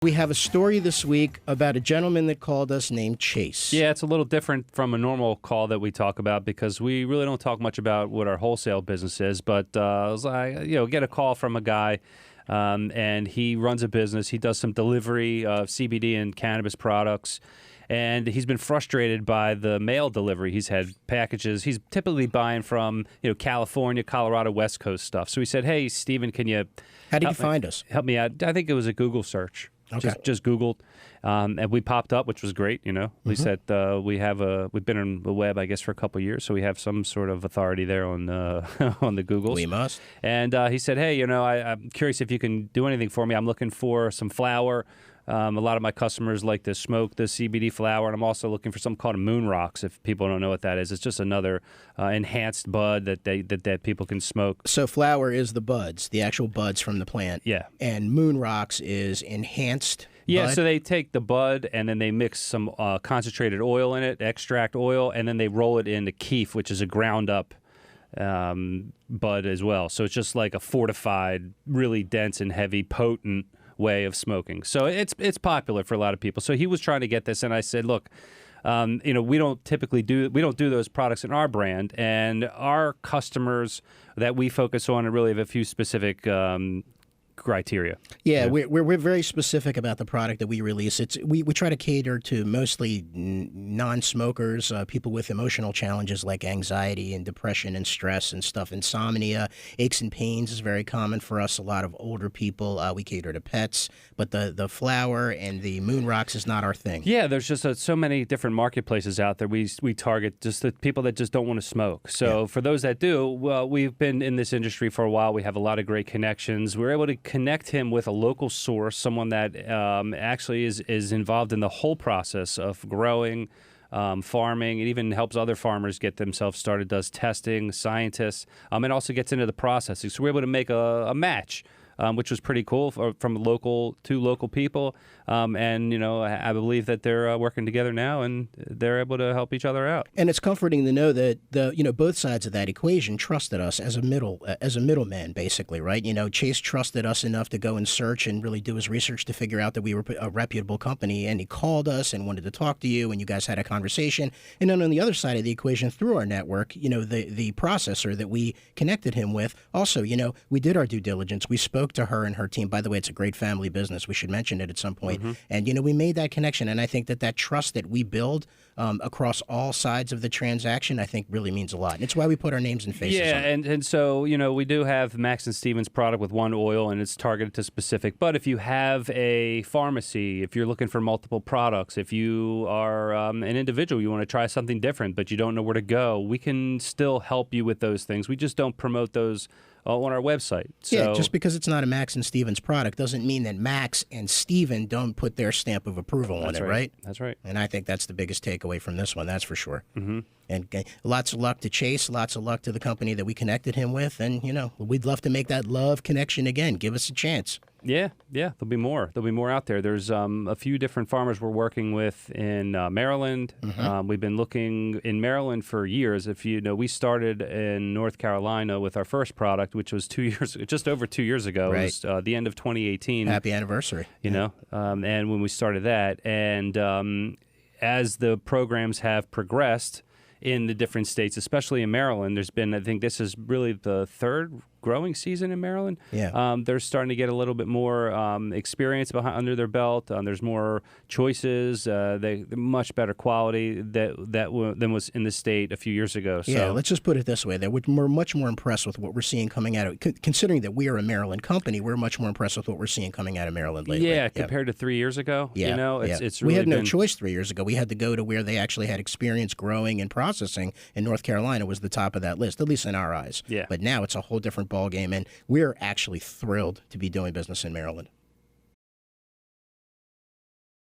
We have a story this week about a gentleman that called us named Chase. Yeah, it's a little different from a normal call that we talk about because we really don't talk much about what our wholesale business is. But I was like, get a call from a guy, and he runs a business. He does some delivery of CBD and cannabis products. And he's been frustrated by the mail delivery. He's had packages. He's typically buying from California, Colorado, West Coast stuff. So he said, "Hey, Steven, can you How did you find us? help me out?" I think it was a Google search. Okay. Just Googled, and we popped up, which was great. At least that we've been on the web, I guess, for a couple of years, so we have some sort of authority there on on the Googles. We must. And he said, "Hey, I'm curious if you can do anything for me. I'm looking for some flower. A lot of my customers like to smoke the CBD flower, and I'm also looking for something called a Moon Rocks. If people don't know what that is, it's just another enhanced bud that people can smoke. So flower is the buds, the actual buds from the plant. Yeah. And Moon Rocks is enhanced Yeah, bud? so they take the bud and then they mix some concentrated oil in it, extract oil, and then they roll it into keef, which is a ground up bud as well. So it's just like a fortified, really dense and heavy, potent way of smoking. So it's popular for a lot of people. So he was trying to get this, and I said, look, we don't do those products in our brand, and our customers that we focus on really have a few specific criteria. Yeah, we're very specific about the product that we release. We try to cater to mostly non-smokers, people with emotional challenges like anxiety and depression and stress and stuff. Insomnia, aches and pains is very common for us. A lot of older people. We cater to pets, but the flower and the Moon Rocks is not our thing. Yeah, there's just so many different marketplaces out there. We target just the people that just don't want to smoke. So for those that do, well, we've been in this industry for a while. We have a lot of great connections. We're able to connect him with a local source, someone that actually is involved in the whole process of growing, farming. It even helps other farmers get themselves started, does testing, scientists, and also gets into the processing. So we're able to make a match, which was pretty cool from two local people. And I believe that they're working together now, and they're able to help each other out. And it's comforting to know that both sides of that equation trusted us as a middleman, basically, right? Chase trusted us enough to go and search and really do his research to figure out that we were a reputable company, and he called us and wanted to talk to you, and you guys had a conversation. And then on the other side of the equation, through our network, the processor that we connected him with, also, we did our due diligence. We spoke to her and her team. By the way, it's a great family business. We should mention it at some point. And, we made that connection. And I think that trust that we build across all sides of the transaction, I think really means a lot. And it's why we put our names and faces on it. And so, we do have Max and Steven's product with one oil, and it's targeted to specific. But if you have a pharmacy, if you're looking for multiple products, if you are an individual, you want to try something different, but you don't know where to go, we can still help you with those things. We just don't promote those on our website. Yeah, just because it's not a Max and Steven's product doesn't mean that Max and Steven don't put their stamp of approval on it, right? That's right. And I think that's the biggest takeaway from this one, that's for sure. Mm-hmm. And lots of luck to Chase, lots of luck to the company that we connected him with, and, we'd love to make that love connection again. Give us a chance. Yeah, there'll be more. There'll be more out there. There's a few different farmers we're working with in Maryland. Mm-hmm. We've been looking in Maryland for years. If we started in North Carolina with our first product, which was just over 2 years ago. Right. It was the end of 2018. Happy anniversary. And when we started that, and as the programs have progressed in the different states, especially in Maryland, there's been, I think this is really the third growing season in Maryland. Yeah. They're starting to get a little bit more experience under their belt. There's more choices. They're much better quality than was in the state a few years ago. So. Yeah, let's just put it this way. That we're much more impressed with what we're seeing coming out of, considering that we are a Maryland company, we're much more impressed with what we're seeing coming out of Maryland lately. Yeah, compared to 3 years ago. Yeah. It's we really had no choice 3 years ago. We had to go to where they actually had experience growing and processing, and North Carolina was the top of that list, at least in our eyes. Yeah. But now it's a whole different ballgame, and we're actually thrilled to be doing business in Maryland.